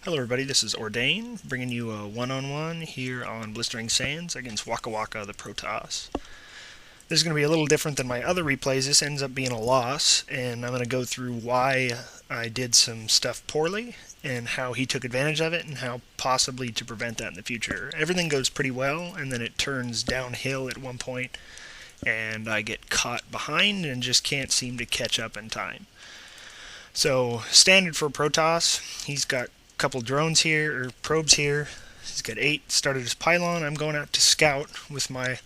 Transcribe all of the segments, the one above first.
Hello everybody, this is Ordaehn, bringing you a one-on-one here on Blistering Sands against Waka Waka the Protoss. This is going to be a little different than my other replays. This ends up being a loss, and I'm going to go through why I did some stuff poorly, and how he took advantage of it, and how possibly to prevent that in the future. Everything goes pretty well, and then it turns downhill at one point, and I get caught behind and just can't seem to catch up in time. So, standard for Protoss, he's got couple drones here, or probes here. He's got 8, started his pylon. I'm going out to scout with my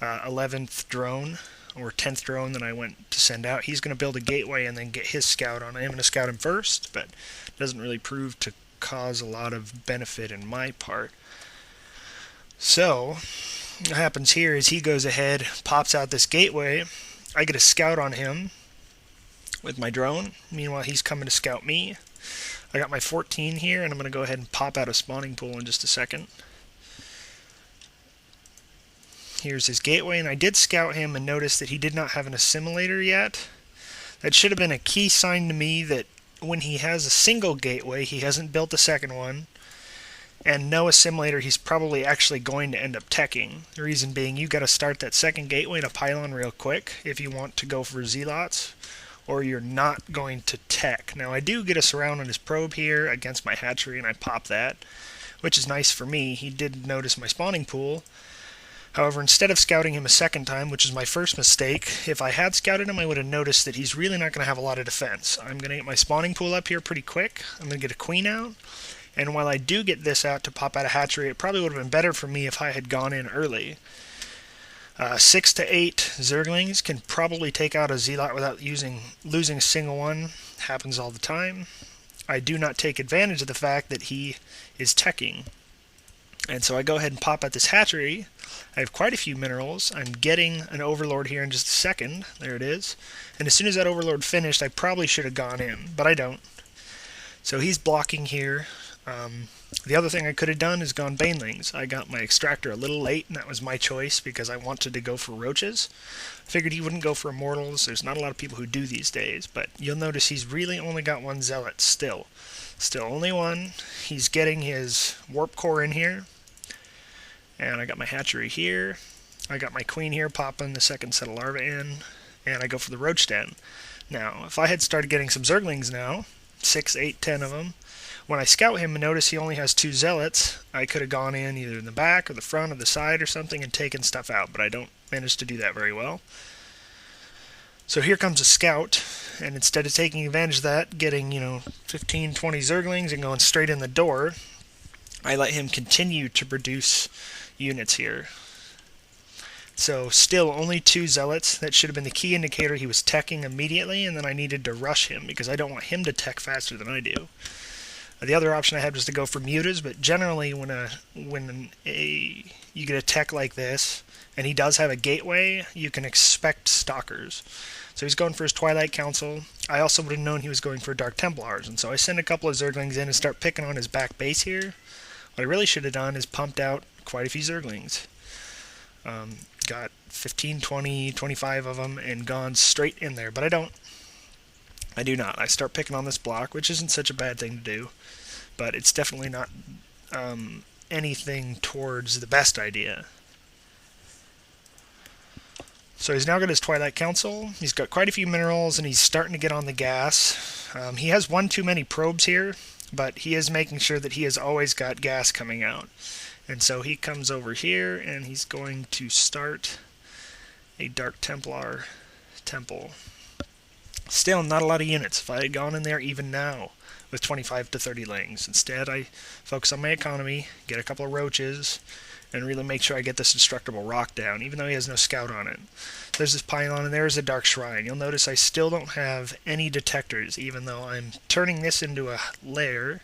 11th drone, or 10th drone that I went to send out. He's going to build a gateway and then get his scout on. I am going to scout him first, but it doesn't really prove to cause a lot of benefit in my part. So, what happens here is he goes ahead, pops out this gateway. I get a scout on him with my drone. Meanwhile, he's coming to scout me. I got my 14 here, and I'm going to go ahead and pop out a spawning pool in just a second. Here's his gateway, and I did scout him and notice that he did not have an assimilator yet. That should have been a key sign to me that when he has a single gateway, he hasn't built a second one, and no assimilator, he's probably actually going to end up teching. The reason being, you got to start that second gateway in a pylon real quick if you want to go for zealots, or you're not going to tech. Now I do get a surround on his probe here against my hatchery, and I pop that, which is nice for me. He did notice my spawning pool. However, instead of scouting him a second time, which is my first mistake, if I had scouted him, I would have noticed that he's really not going to have a lot of defense. I'm going to get my spawning pool up here pretty quick. I'm going to get a queen out, and while I do get this out to pop out a hatchery, it probably would have been better for me if I had gone in early. 6 to 8 Zerglings can probably take out a Zealot without losing a single one. Happens all the time. I do not take advantage of the fact that he is teching. And so I go ahead and pop out this hatchery. I have quite a few minerals. I'm getting an Overlord here in just a second. There it is. And as soon as that Overlord finished, I probably should have gone in, but I don't. So he's blocking here. The other thing I could have done is gone Banelings. I got my extractor a little late, and that was my choice because I wanted to go for roaches. I figured he wouldn't go for immortals. There's not a lot of people who do these days, but you'll notice he's really only got one zealot still. Still only one. He's getting his warp core in here. And I got my hatchery here. I got my queen here popping the second set of larvae in. And I go for the roach den. Now, if I had started getting some Zerglings now, 6, 8, 10 of them, when I scout him and notice he only has 2 zealots, I could have gone in either in the back or the front or the side or something and taken stuff out, but I don't manage to do that very well. So here comes a scout, and instead of taking advantage of that, getting, 15, 20 Zerglings and going straight in the door, I let him continue to produce units here. So still only 2 zealots. That should have been the key indicator he was teching immediately, and then I needed to rush him because I don't want him to tech faster than I do. The other option I had was to go for mutas, but generally when you get a tech like this, and he does have a gateway, you can expect stalkers. So he's going for his Twilight Council. I also would have known he was going for Dark Templars, and so I send a couple of Zerglings in and start picking on his back base here. What I really should have done is pumped out quite a few Zerglings. Got 15, 20, 25 of them and gone straight in there, but I don't. I do not. I start picking on this block, which isn't such a bad thing to do, but it's definitely not anything towards the best idea. So he's now got his Twilight Council. He's got quite a few minerals, and he's starting to get on the gas. He has one too many probes here, but he is making sure that he has always got gas coming out. And so he comes over here, and he's going to start a Dark Templar temple. Still, not a lot of units. If I had gone in there even now with 25 to 30 lings. Instead, I focus on my economy, get a couple of roaches, and really make sure I get this destructible rock down, even though he has no scout on it. There's this pylon, and there's a dark shrine. You'll notice I still don't have any detectors, even though I'm turning this into a lair.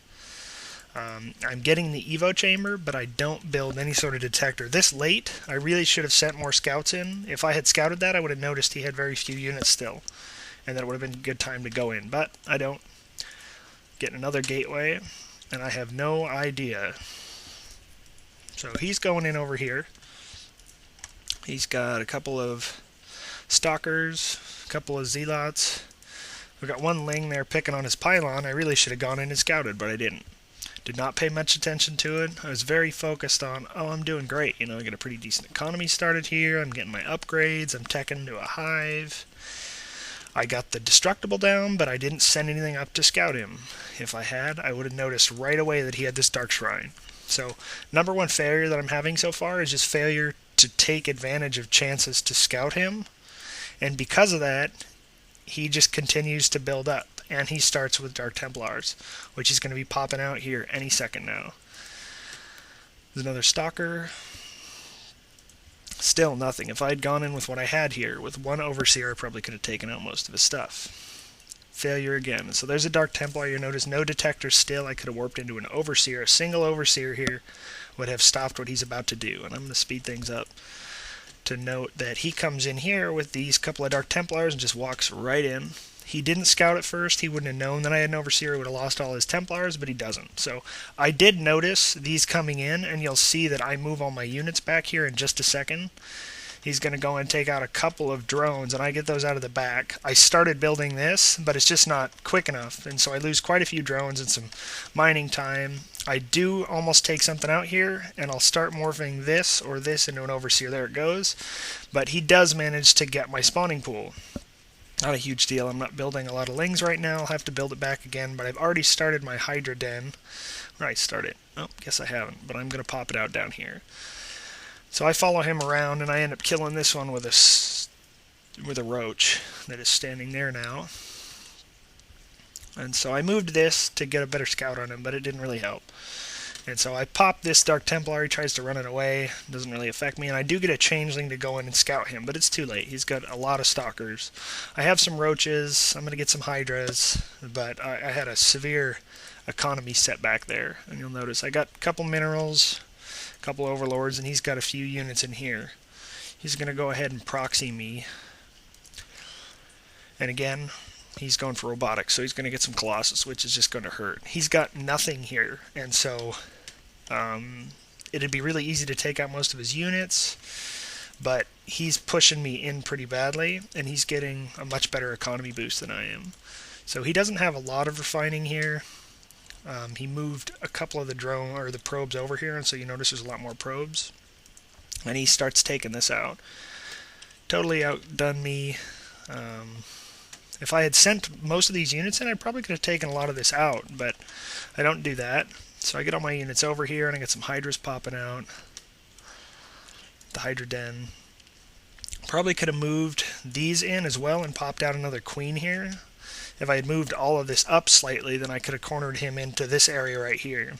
I'm getting the Evo chamber, but I don't build any sort of detector. This late, I really should have sent more scouts in. If I had scouted that, I would have noticed he had very few units still, and that would have been a good time to go in, but I don't. Get another gateway, and I have no idea. So he's going in over here. He's got a couple of stalkers, a couple of zealots. We've got one ling there picking on his pylon. I really should have gone in and scouted, but I didn't. Did not pay much attention to it. I was very focused on, oh, I'm doing great. I get a pretty decent economy started here. I'm getting my upgrades. I'm teching to a hive. I got the destructible down, but I didn't send anything up to scout him. If I had, I would have noticed right away that he had this dark shrine. So, number one failure that I'm having so far is just failure to take advantage of chances to scout him. And because of that, he just continues to build up. And he starts with Dark Templars, which is going to be popping out here any second now. There's another Stalker. Still nothing. If I had gone in with what I had here, with one Overseer, I probably could have taken out most of his stuff. Failure again. So there's a Dark Templar. You notice no detectors still. I could have warped into an Overseer. A single Overseer here would have stopped what he's about to do. And I'm going to speed things up to note that he comes in here with these couple of Dark Templars and just walks right in. He didn't scout at first. He wouldn't have known that I had an Overseer. He would have lost all his Templars, but he doesn't. So I did notice these coming in, and you'll see that I move all my units back here in just a second. He's going to go and take out a couple of drones, and I get those out of the back. I started building this, but it's just not quick enough, and so I lose quite a few drones and some mining time. I do almost take something out here, and I'll start morphing this or this into an Overseer. There it goes. But he does manage to get my spawning pool. Not a huge deal. I'm not building a lot of lings right now. I'll have to build it back again, but I've already started my Hydra Den. Where I started? Oh, guess I haven't, but I'm going to pop it out down here. So I follow him around, and I end up killing this one with a roach that is standing there now. And so I moved this to get a better scout on him, but it didn't really help. And so I pop this Dark Templar. He tries to run it away. Doesn't really affect me. And I do get a Changeling to go in and scout him, but it's too late. He's got a lot of Stalkers. I have some Roaches. I'm going to get some Hydras, but I had a severe economy setback there. And you'll notice I got a couple Minerals, a couple Overlords, and he's got a few units in here. He's going to go ahead and proxy me. And again, he's going for robotics, so he's going to get some Colossus, which is just going to hurt. He's got nothing here, and so it'd be really easy to take out most of his units, but he's pushing me in pretty badly, and he's getting a much better economy boost than I am. So he doesn't have a lot of refining here. He moved a couple of the probes over here, and so you notice there's a lot more probes. And he starts taking this out. Totally outdone me. If I had sent most of these units in, I probably could have taken a lot of this out, but I don't do that. So I get all my units over here, and I get some Hydras popping out. The Hydra Den. Probably could have moved these in as well and popped out another Queen here. If I had moved all of this up slightly, then I could have cornered him into this area right here.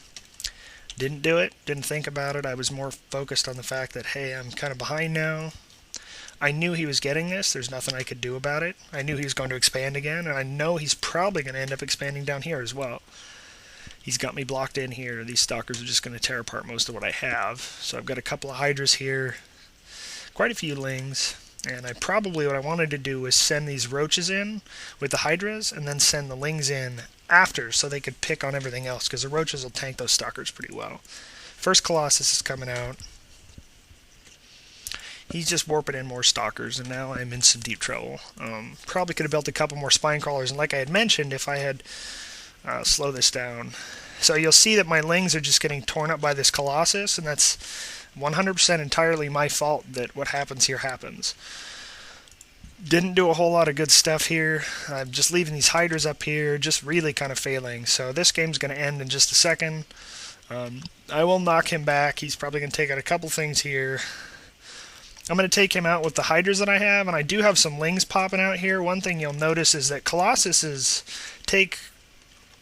Didn't do it. Didn't think about it. I was more focused on the fact that, hey, I'm kind of behind now. I knew he was getting this. There's nothing I could do about it. I knew he was going to expand again, and I know he's probably going to end up expanding down here as well. He's got me blocked in here. These Stalkers are just going to tear apart most of what I have. So I've got a couple of Hydras here, quite a few Lings, and what I wanted to do was send these Roaches in with the Hydras, and then send the Lings in after so they could pick on everything else, because the Roaches will tank those Stalkers pretty well. First Colossus is coming out. He's just warping in more Stalkers, and now I'm in some deep trouble. Probably could have built a couple more Spine Crawlers, and like I had mentioned, if I had slow this down. So you'll see that my Lings are just getting torn up by this Colossus, and that's 100% entirely my fault that what happens here happens. Didn't do a whole lot of good stuff here. I'm just leaving these Hydras up here, just really kind of failing. So this game's going to end in just a second. I will knock him back. He's probably going to take out a couple things here. I'm going to take him out with the Hydras that I have, and I do have some Lings popping out here. One thing you'll notice is that Colossuses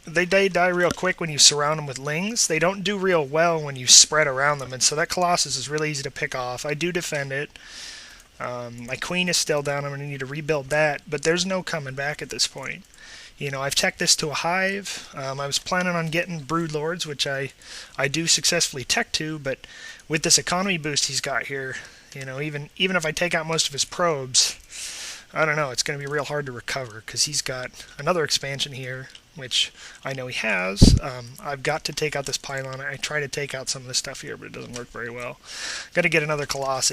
they die real quick when you surround them with Lings. They don't do real well when you spread around them, and so that Colossus is really easy to pick off. I do defend it. My Queen is still down. I'm going to need to rebuild that, but there's no coming back at this point. I've teched this to a hive. I was planning on getting Brood Lords, which I do successfully tech to, but with this economy boost he's got here, even if I take out most of his probes, I don't know, it's going to be real hard to recover, because he's got another expansion here, which I know he has. I've got to take out this pylon. I try to take out some of this stuff here, but it doesn't work very well. Got to get another Colossus.